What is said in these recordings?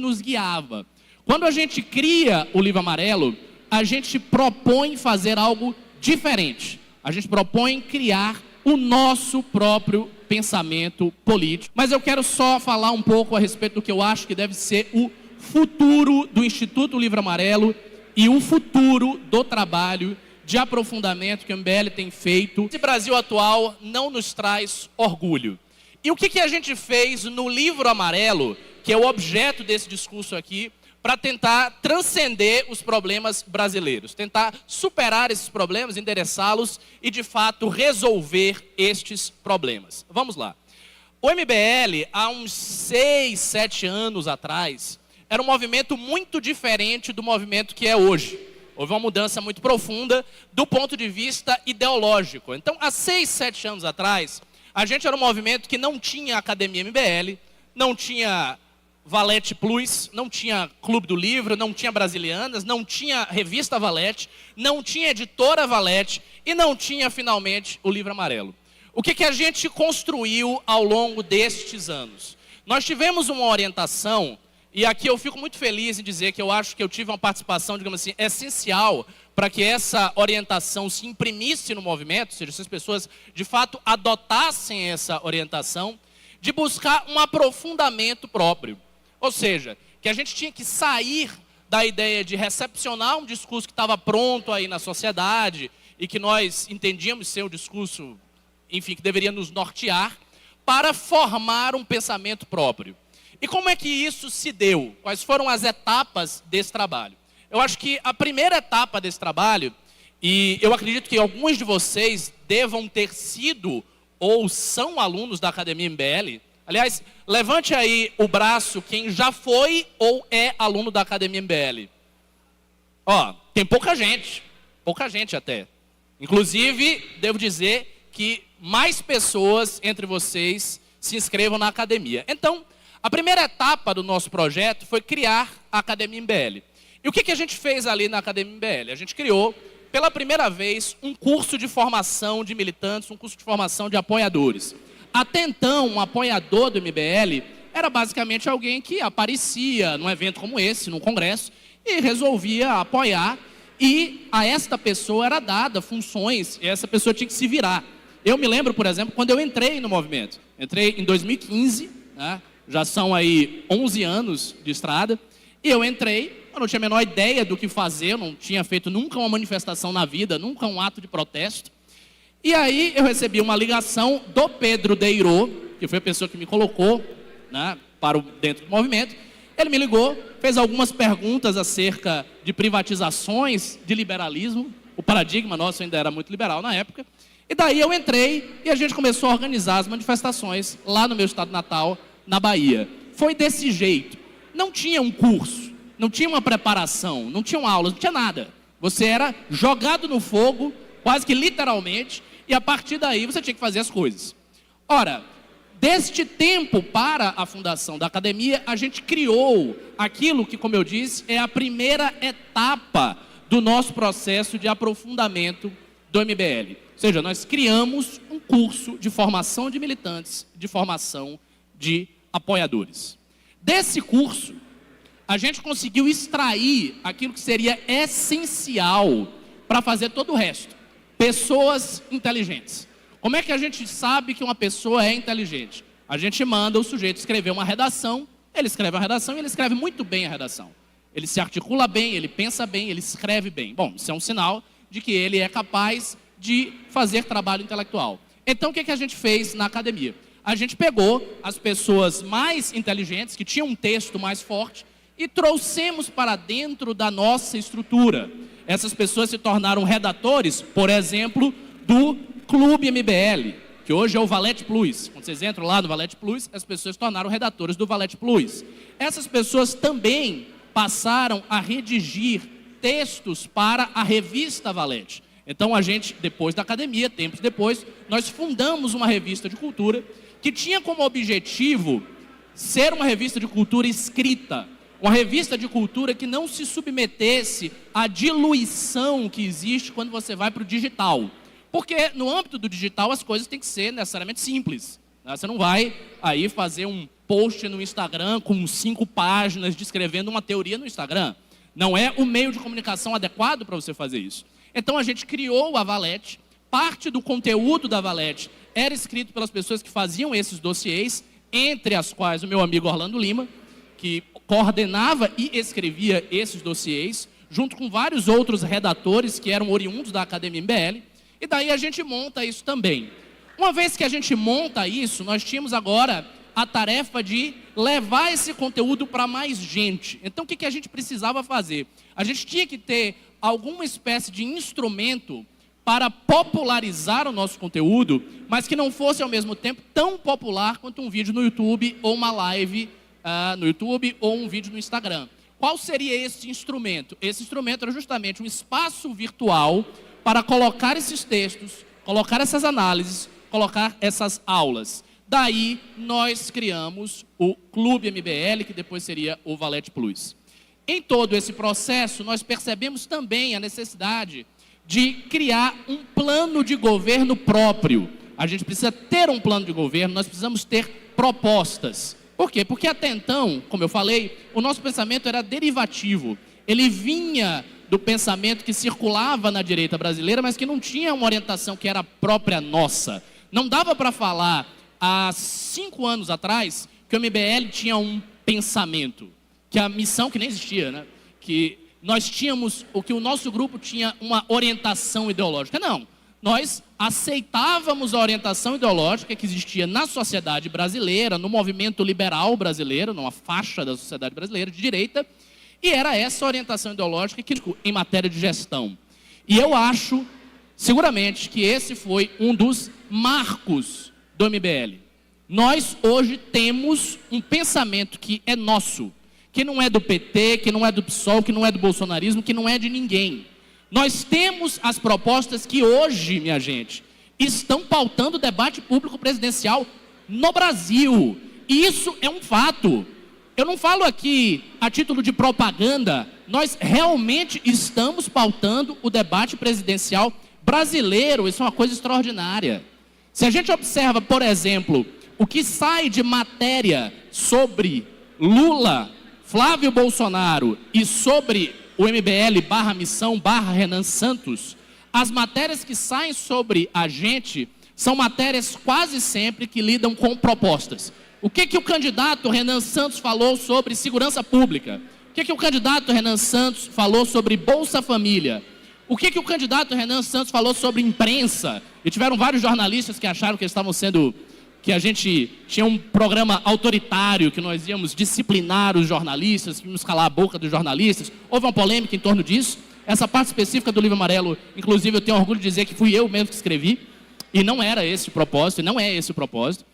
nos guiava. Quando a gente cria o Livro Amarelo, a gente propõe fazer algo diferente. A gente propõe criar o nosso próprio pensamento político. Mas eu quero só falar um pouco a respeito do que eu acho que deve ser o futuro do Instituto Livro Amarelo e o futuro do trabalho de aprofundamento que o MBL tem feito. Esse Brasil atual não nos traz orgulho. E o que a gente fez no Livro Amarelo, que é o objeto desse discurso aqui, para tentar transcender os problemas brasileiros, tentar superar esses problemas, endereçá-los e, de fato, resolver estes problemas. Vamos lá. O MBL, há uns 6, 7 anos atrás, era um movimento muito diferente do movimento que é hoje. Houve uma mudança muito profunda do ponto de vista ideológico. Então, há 6, 7 anos atrás, a gente era um movimento que não tinha Academia MBL, não tinha Valete Plus, não tinha Clube do Livro, não tinha Brasilianas, não tinha Revista Valete, não tinha Editora Valete e não tinha, finalmente, o Livro Amarelo. O que a gente construiu ao longo destes anos? Nós tivemos uma orientação, e aqui eu fico muito feliz em dizer que eu acho que eu tive uma participação, digamos assim, essencial para que essa orientação se imprimisse no movimento, ou seja, se as pessoas, de fato, adotassem essa orientação, de buscar um aprofundamento próprio. Ou seja, que a gente tinha que sair da ideia de recepcionar um discurso que estava pronto aí na sociedade e que nós entendíamos ser o discurso, enfim, que deveria nos nortear, para formar um pensamento próprio. E como é que isso se deu? Quais foram as etapas desse trabalho? Eu acho que a primeira etapa desse trabalho, e eu acredito que alguns de vocês devam ter sido ou são alunos da Academia MBL. Aliás, levante aí o braço quem já foi ou é aluno da Academia MBL. Ó, tem pouca gente até. Inclusive, devo dizer que mais pessoas entre vocês se inscrevam na Academia. Então, a primeira etapa do nosso projeto foi criar a Academia MBL. E o que a gente fez ali na Academia MBL? A gente criou, pela primeira vez, um curso de formação de militantes, um curso de formação de apoiadores. Até então, um apoiador do MBL era basicamente alguém que aparecia num evento como esse, num congresso, e resolvia apoiar, e a esta pessoa era dada funções, e essa pessoa tinha que se virar. Eu me lembro, por exemplo, quando eu entrei no movimento. Entrei em 2015, né? Já são aí 11 anos de estrada, e eu entrei, eu não tinha a menor ideia do que fazer, eu não tinha feito nunca uma manifestação na vida, nunca um ato de protesto. E aí eu recebi uma ligação do Pedro Deirô, que foi a pessoa que me colocou, né, dentro do movimento. Ele me ligou, fez algumas perguntas acerca de privatizações, de liberalismo. O paradigma nosso ainda era muito liberal na época. E daí eu entrei e a gente começou a organizar as manifestações lá no meu estado natal, na Bahia. Foi desse jeito. Não tinha um curso, não tinha uma preparação, não tinham aulas, não tinha nada. Você era jogado no fogo, quase que literalmente, e a partir daí você tinha que fazer as coisas. Ora, deste tempo para a fundação da Academia, a gente criou aquilo que, como eu disse, é a primeira etapa do nosso processo de aprofundamento do MBL. Ou seja, nós criamos um curso de formação de militantes, de formação de apoiadores. Desse curso, a gente conseguiu extrair aquilo que seria essencial para fazer todo o resto. Pessoas inteligentes. Como é que a gente sabe que uma pessoa é inteligente? A gente manda o sujeito escrever uma redação, ele escreve a redação e ele escreve muito bem a redação. Ele se articula bem, ele pensa bem, ele escreve bem. Bom, isso é um sinal de que ele é capaz de fazer trabalho intelectual. Então, o que a gente fez na academia? A gente pegou as pessoas mais inteligentes, que tinham um texto mais forte, e trouxemos para dentro da nossa estrutura. Essas pessoas se tornaram redatores, por exemplo, do Clube MBL, que hoje é o Valete Plus. Quando vocês entram lá no Valete Plus, as pessoas se tornaram redatores do Valete Plus. Essas pessoas também passaram a redigir textos para a revista Valete. Então a gente, depois da academia, tempos depois, nós fundamos uma revista de cultura que tinha como objetivo ser uma revista de cultura escrita. Uma revista de cultura que não se submetesse à diluição que existe quando você vai para o digital. Porque no âmbito do digital as coisas têm que ser necessariamente simples. Você não vai aí fazer um post no Instagram com 5 páginas descrevendo uma teoria no Instagram. Não é o meio de comunicação adequado para você fazer isso. Então a gente criou a Valete. Parte do conteúdo da Valete era escrito pelas pessoas que faziam esses dossiês, entre as quais o meu amigo Orlando Lima, que coordenava e escrevia esses dossiês, junto com vários outros redatores que eram oriundos da Academia MBL, e daí a gente monta isso também. Uma vez que a gente monta isso, nós tínhamos agora a tarefa de levar esse conteúdo para mais gente. Então, o que a gente precisava fazer? A gente tinha que ter alguma espécie de instrumento para popularizar o nosso conteúdo, mas que não fosse, ao mesmo tempo, tão popular quanto um vídeo no YouTube, ou uma live no YouTube, ou um vídeo no Instagram. Qual seria esse instrumento? Esse instrumento era justamente um espaço virtual para colocar esses textos, colocar essas análises, colocar essas aulas. Daí, nós criamos o Clube MBL, que depois seria o Valete Plus. Em todo esse processo, nós percebemos também a necessidade de criar um plano de governo próprio. A gente precisa ter um plano de governo, nós precisamos ter propostas. Por quê? Porque até então, como eu falei, o nosso pensamento era derivativo. Ele vinha do pensamento que circulava na direita brasileira, mas que não tinha uma orientação que era própria nossa. Não dava para falar, há 5 anos atrás, que o MBL tinha um pensamento, que a missão que nem existia, né? Que nós tínhamos, que o nosso grupo tinha uma orientação ideológica. Não, nós aceitávamos a orientação ideológica que existia na sociedade brasileira, no movimento liberal brasileiro, numa faixa da sociedade brasileira de direita, e era essa orientação ideológica que em matéria de gestão. E eu acho, seguramente, que esse foi um dos marcos do MBL. Nós hoje temos um pensamento que é nosso, que não é do PT, que não é do PSOL, que não é do bolsonarismo, que não é de ninguém. Nós temos as propostas que hoje, minha gente, estão pautando o debate público presidencial no Brasil. E isso é um fato. Eu não falo aqui a título de propaganda, nós realmente estamos pautando o debate presidencial brasileiro. Isso é uma coisa extraordinária. Se a gente observa, por exemplo, o que sai de matéria sobre Lula, Flávio Bolsonaro e sobre o MBL /Missão /Renan Santos, as matérias que saem sobre a gente são matérias quase sempre que lidam com propostas. O que o candidato Renan Santos falou sobre segurança pública? O que o candidato Renan Santos falou sobre Bolsa Família? O que o candidato Renan Santos falou sobre imprensa? E tiveram vários jornalistas que acharam que eles estavam sendo... que a gente tinha um programa autoritário, que nós íamos disciplinar os jornalistas, que íamos calar a boca dos jornalistas. Houve uma polêmica em torno disso. Essa parte específica do Livro Amarelo, inclusive, eu tenho orgulho de dizer que fui eu mesmo que escrevi, e não era esse o propósito, e não é esse o propósito,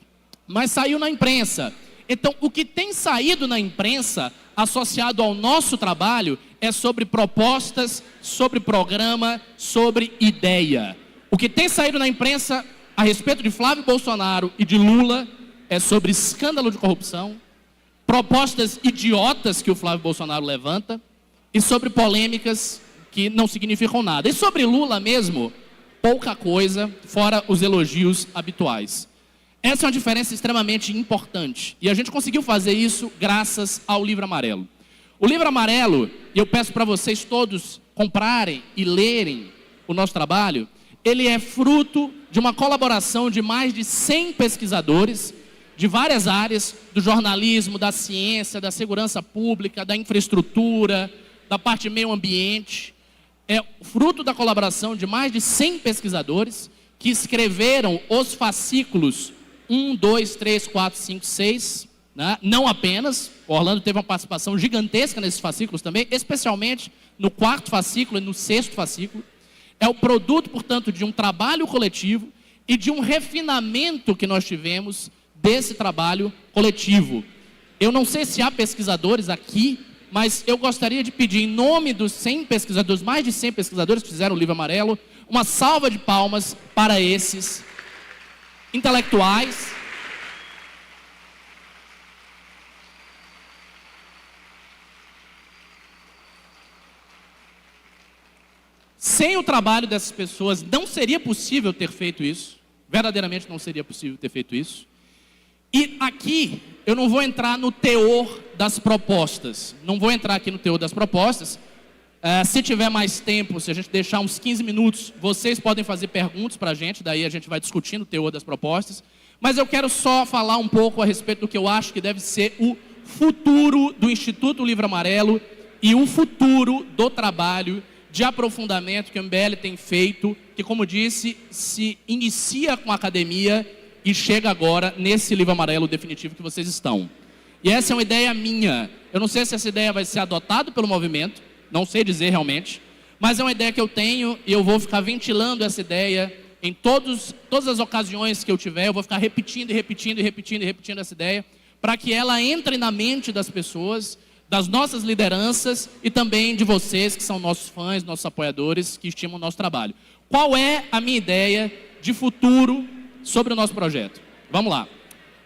mas saiu na imprensa. Então, o que tem saído na imprensa, associado ao nosso trabalho, é sobre propostas, sobre programa, sobre ideia. O que tem saído na imprensa a respeito de Flávio Bolsonaro e de Lula é sobre escândalo de corrupção, propostas idiotas que o Flávio Bolsonaro levanta e sobre polêmicas que não significam nada. E sobre Lula mesmo, pouca coisa, fora os elogios habituais. Essa é uma diferença extremamente importante. E a gente conseguiu fazer isso graças ao Livro Amarelo. O Livro Amarelo, e eu peço para vocês todos comprarem e lerem o nosso trabalho, ele é fruto de uma colaboração de mais de 100 pesquisadores de várias áreas, do jornalismo, da ciência, da segurança pública, da infraestrutura, da parte meio ambiente. É fruto da colaboração de mais de 100 pesquisadores que escreveram os fascículos 1, 2, 3, 4, 5, 6, né? Não apenas, o Orlando teve uma participação gigantesca nesses fascículos também, especialmente no 4º fascículo e no 6º fascículo. É o produto, portanto, de um trabalho coletivo e de um refinamento que nós tivemos desse trabalho coletivo. Eu não sei se há pesquisadores aqui, mas eu gostaria de pedir, em nome dos 100 pesquisadores, mais de 100 pesquisadores que fizeram o Livro Amarelo, uma salva de palmas para esses intelectuais. Sem o trabalho dessas pessoas, não seria possível ter feito isso. Verdadeiramente não seria possível ter feito isso. E aqui eu não vou entrar no teor das propostas. Não vou entrar aqui no teor das propostas. Se tiver mais tempo, se a gente deixar uns 15 minutos, vocês podem fazer perguntas para a gente, daí a gente vai discutindo o teor das propostas. Mas eu quero só falar um pouco a respeito do que eu acho que deve ser o futuro do Instituto Livro Amarelo e o futuro do trabalho de aprofundamento que o MBL tem feito, que, como disse, se inicia com a academia e chega agora nesse livro amarelo definitivo que vocês estão. E essa é uma ideia minha. Eu não sei se essa ideia vai ser adotada pelo movimento, não sei dizer realmente, mas é uma ideia que eu tenho e eu vou ficar ventilando essa ideia em todas as ocasiões que eu tiver. Eu vou ficar repetindo essa ideia, para que ela entre na mente das pessoas, das nossas lideranças e também de vocês que são nossos fãs, nossos apoiadores, que estimam o nosso trabalho. Qual é a minha ideia de futuro sobre o nosso projeto? Vamos lá.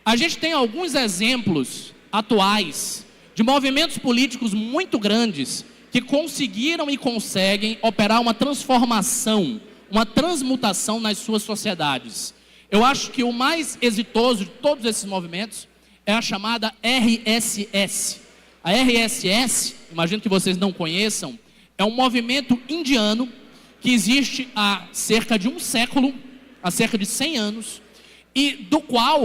A gente tem alguns exemplos atuais de movimentos políticos muito grandes que conseguiram e conseguem operar uma transformação, uma transmutação nas suas sociedades. Eu acho que o mais exitoso de todos esses movimentos é a chamada RSS. A RSS, imagino que vocês não conheçam, é um movimento indiano que existe há cerca de um século, há cerca de 100 anos, e do qual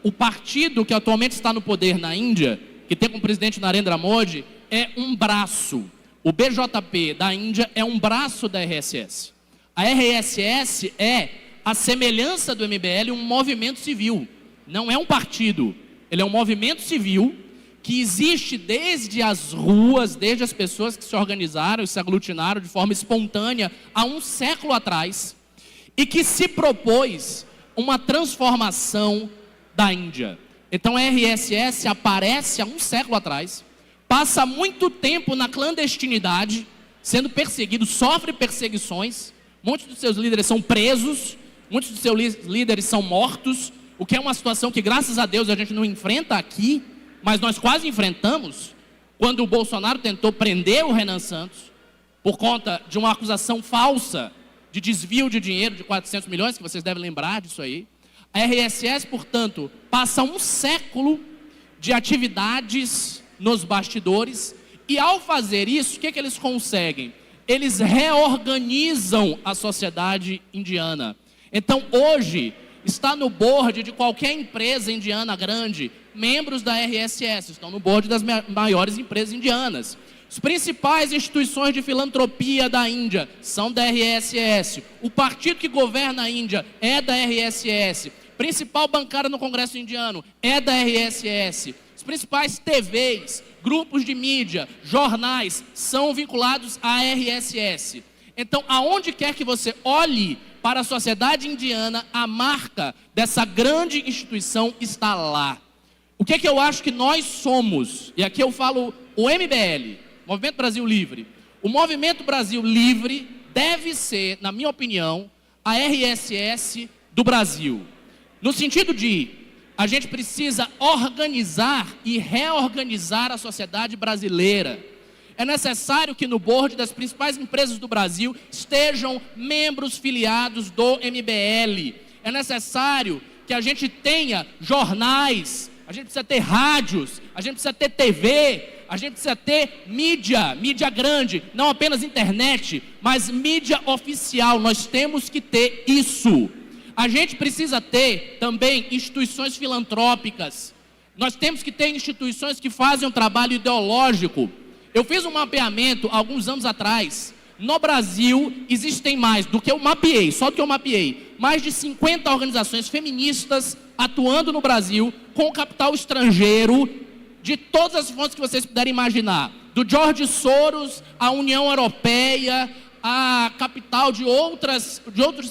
o partido que atualmente está no poder na Índia, que tem como presidente Narendra Modi, é um braço. O BJP da Índia é um braço da RSS. A RSS é, a semelhança do MBL, um movimento civil. Não é um partido. Ele é um movimento civil que existe desde as ruas, desde as pessoas que se organizaram e se aglutinaram de forma espontânea há um século atrás, e que se propôs uma transformação da Índia. Então a RSS aparece há um século atrás, passa muito tempo na clandestinidade, sendo perseguido, sofre perseguições, muitos dos seus líderes são presos, muitos dos seus líderes são mortos, o que é uma situação que, graças a Deus, a gente não enfrenta aqui, mas nós quase enfrentamos quando o Bolsonaro tentou prender o Renan Santos por conta de uma acusação falsa de desvio de dinheiro de 400 milhões, que vocês devem lembrar disso aí. A RSS, portanto, passa um século de atividades nos bastidores, e ao fazer isso, o que eles conseguem? Eles reorganizam a sociedade indiana. Então, hoje, está no board de qualquer empresa indiana grande, membros da RSS, estão no board das maiores empresas indianas. As principais instituições de filantropia da Índia são da RSS. O partido que governa a Índia é da RSS. Principal bancária no Congresso indiano é da RSS. As principais TVs, grupos de mídia, jornais são vinculados à RSS. Então, aonde quer que você olhe para a sociedade indiana, a marca dessa grande instituição está lá. O que é que eu acho que nós somos? E aqui eu falo o MBL, Movimento Brasil Livre. O Movimento Brasil Livre deve ser, na minha opinião, a RSS do Brasil. No sentido de, a gente precisa organizar e reorganizar a sociedade brasileira. É necessário que no board das principais empresas do Brasil estejam membros filiados do MBL. É necessário que a gente tenha jornais, a gente precisa ter rádios, a gente precisa ter TV, a gente precisa ter mídia grande, não apenas internet, mas mídia oficial. Nós temos que ter isso. A gente precisa ter também instituições filantrópicas. Nós temos que ter instituições que fazem um trabalho ideológico. Eu fiz um mapeamento alguns anos atrás. No Brasil, existem mais do que eu mapeei, só do que eu mapeei, mais de 50 organizações feministas atuando no Brasil, com capital estrangeiro, de todas as fontes que vocês puderem imaginar. Do George Soros, à União Europeia, a capital de outros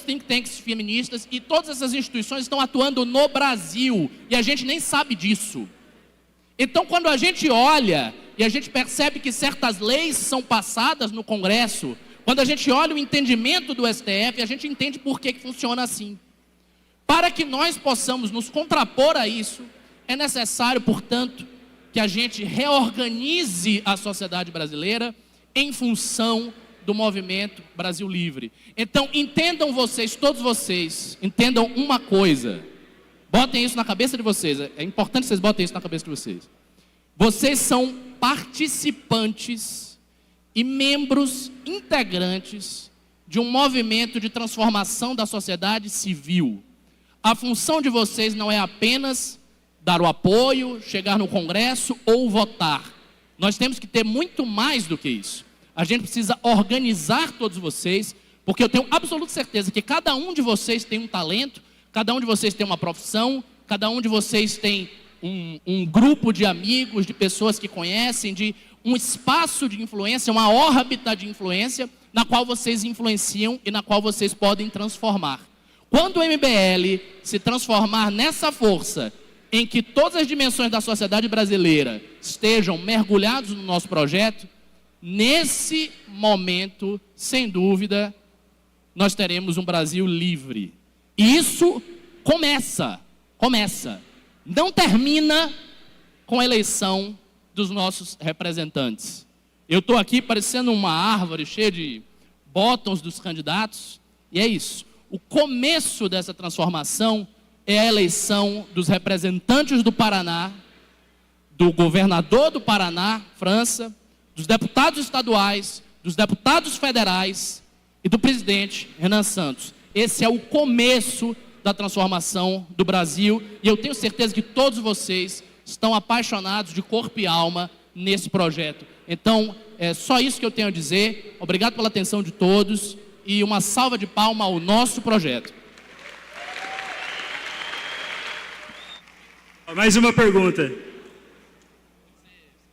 think tanks feministas, e todas essas instituições estão atuando no Brasil, e a gente nem sabe disso. Então, quando a gente olha e a gente percebe que certas leis são passadas no Congresso, quando a gente olha o entendimento do STF, a gente entende por que funciona assim. Para que nós possamos nos contrapor a isso, é necessário, portanto, que a gente reorganize a sociedade brasileira em função do Movimento Brasil Livre. Então, entendam vocês, todos vocês, entendam uma coisa. Botem isso na cabeça de vocês. É importante que vocês botem isso na cabeça de vocês. Vocês são participantes e membros integrantes de um movimento de transformação da sociedade civil. A função de vocês não é apenas dar o apoio, chegar no Congresso ou votar. Nós temos que ter muito mais do que isso. A gente precisa organizar todos vocês, porque eu tenho absoluta certeza que cada um de vocês tem um talento, cada um de vocês tem uma profissão, cada um de vocês tem um grupo de amigos, de pessoas que conhecem, de um espaço de influência, uma órbita de influência, na qual vocês influenciam e na qual vocês podem transformar. Quando o MBL se transformar nessa força, em que todas as dimensões da sociedade brasileira estejam mergulhados no nosso projeto, nesse momento, sem dúvida, nós teremos um Brasil livre. E isso começa. Não termina com a eleição dos nossos representantes. Eu estou aqui parecendo uma árvore cheia de botões dos candidatos, e é isso. O começo dessa transformação é a eleição dos representantes do Paraná, do governador do Paraná, França, dos deputados estaduais, dos deputados federais e do presidente Renan Santos. Esse é o começo da transformação do Brasil, e eu tenho certeza que todos vocês estão apaixonados de corpo e alma nesse projeto. Então, é só isso que eu tenho a dizer. Obrigado pela atenção de todos e uma salva de palmas ao nosso projeto. Mais uma pergunta.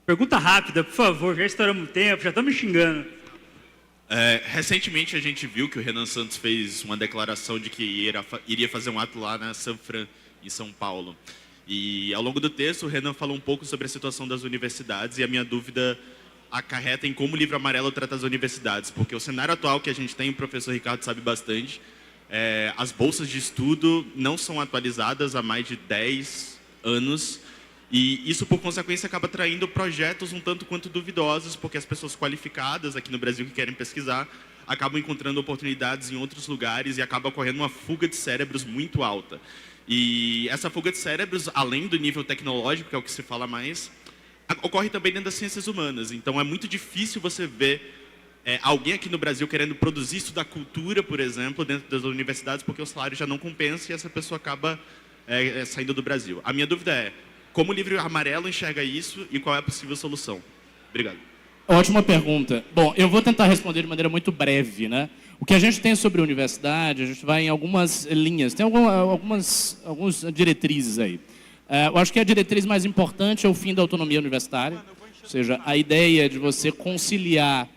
Pergunta rápida, por favor, já estouramos o tempo, já estamos me xingando. Recentemente a gente viu que o Renan Santos fez uma declaração de que iria fazer um ato lá na Sanfran, em São Paulo. E ao longo do texto o Renan falou um pouco sobre a situação das universidades, e a minha dúvida acarreta em como o Livro Amarelo trata as universidades, porque o cenário atual que a gente tem, o professor Ricardo sabe bastante, as bolsas de estudo não são atualizadas há mais de 10 anos, e isso, por consequência, acaba atraindo projetos um tanto quanto duvidosos, porque as pessoas qualificadas aqui no Brasil que querem pesquisar acabam encontrando oportunidades em outros lugares e acaba ocorrendo uma fuga de cérebros muito alta. E essa fuga de cérebros, além do nível tecnológico, que é o que se fala mais, ocorre também dentro das ciências humanas. Então, é muito difícil você ver alguém aqui no Brasil querendo produzir isso da cultura, por exemplo, dentro das universidades, porque o salário já não compensa e essa pessoa acaba saindo do Brasil. A minha dúvida é, como o Livro Amarelo enxerga isso e qual é a possível solução? Obrigado. Ótima pergunta. Bom, eu vou tentar responder de maneira muito breve, né? O que a gente tem sobre a universidade, a gente vai em algumas linhas, tem algumas diretrizes aí. Eu acho que a diretriz mais importante é o fim da autonomia universitária, ou seja, a ideia de você conciliar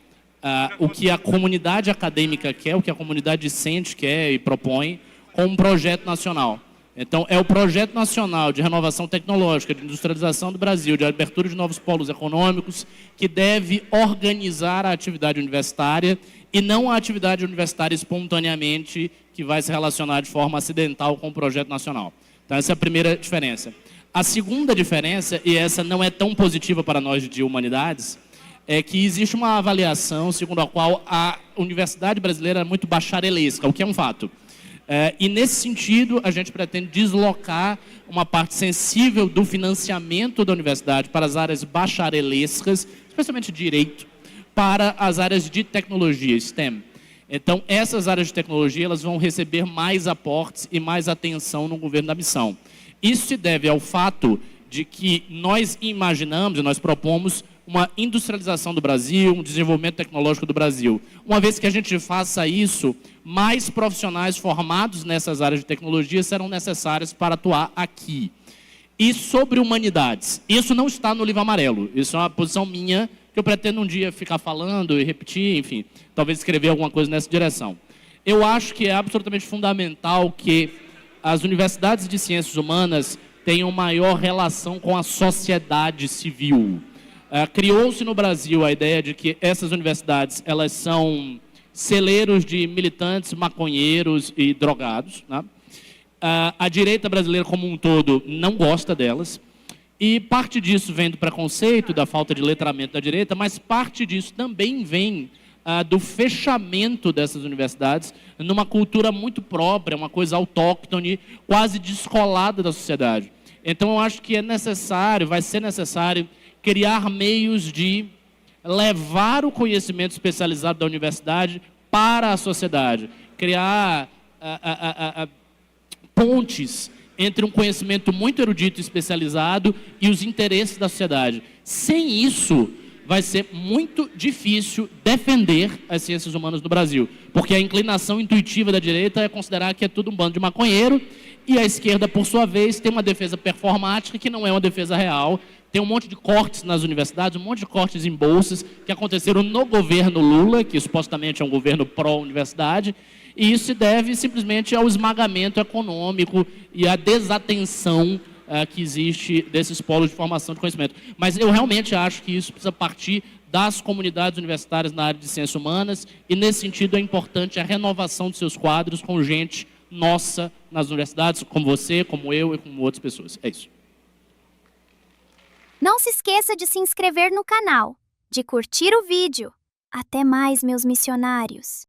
o que a comunidade acadêmica quer, o que a comunidade discente quer e propõe, com um projeto nacional. Então, é o projeto nacional de renovação tecnológica, de industrialização do Brasil, de abertura de novos polos econômicos, que deve organizar a atividade universitária e não a atividade universitária espontaneamente, que vai se relacionar de forma acidental com o projeto nacional. Então, essa é a primeira diferença. A segunda diferença, e essa não é tão positiva para nós de humanidades, é que existe uma avaliação segundo a qual a universidade brasileira é muito bacharelesca, o que é um fato. E nesse sentido, a gente pretende deslocar uma parte sensível do financiamento da universidade para as áreas bacharelescas, especialmente direito, para as áreas de tecnologia, STEM. Então, essas áreas de tecnologia elas vão receber mais aportes e mais atenção no governo da missão. Isso se deve ao fato de que nós imaginamos e nós propomos uma industrialização do Brasil, um desenvolvimento tecnológico do Brasil. Uma vez que a gente faça isso, mais profissionais formados nessas áreas de tecnologia serão necessários para atuar aqui. E sobre humanidades, isso não está no Livro Amarelo, isso é uma posição minha, que eu pretendo um dia ficar falando e repetir, enfim, talvez escrever alguma coisa nessa direção. Eu acho que é absolutamente fundamental que as universidades de ciências humanas tenham maior relação com a sociedade civil. Criou-se no Brasil a ideia de que essas universidades elas são celeiros de militantes, maconheiros e drogados, né? A direita brasileira como um todo não gosta delas, e parte disso vem do preconceito, da falta de letramento da direita, mas parte disso também vem do fechamento dessas universidades numa cultura muito própria, uma coisa autóctone, quase descolada da sociedade. Então, eu acho que é necessário, vai ser necessário, criar meios de levar o conhecimento especializado da universidade para a sociedade, criar pontes entre um conhecimento muito erudito e especializado e os interesses da sociedade. Sem isso, vai ser muito difícil defender as ciências humanas no Brasil, porque a inclinação intuitiva da direita é considerar que é tudo um bando de maconheiro, e a esquerda, por sua vez, tem uma defesa performática que não é uma defesa real. Tem um monte de cortes nas universidades, um monte de cortes em bolsas que aconteceram no governo Lula, que supostamente é um governo pró-universidade, e isso se deve simplesmente ao esmagamento econômico e à desatenção que existe desses polos de formação de conhecimento. Mas eu realmente acho que isso precisa partir das comunidades universitárias na área de ciências humanas, e nesse sentido é importante a renovação de seus quadros com gente nossa nas universidades, como você, como eu e como outras pessoas. É isso. Não se esqueça de se inscrever no canal, de curtir o vídeo. Até mais, meus missionários!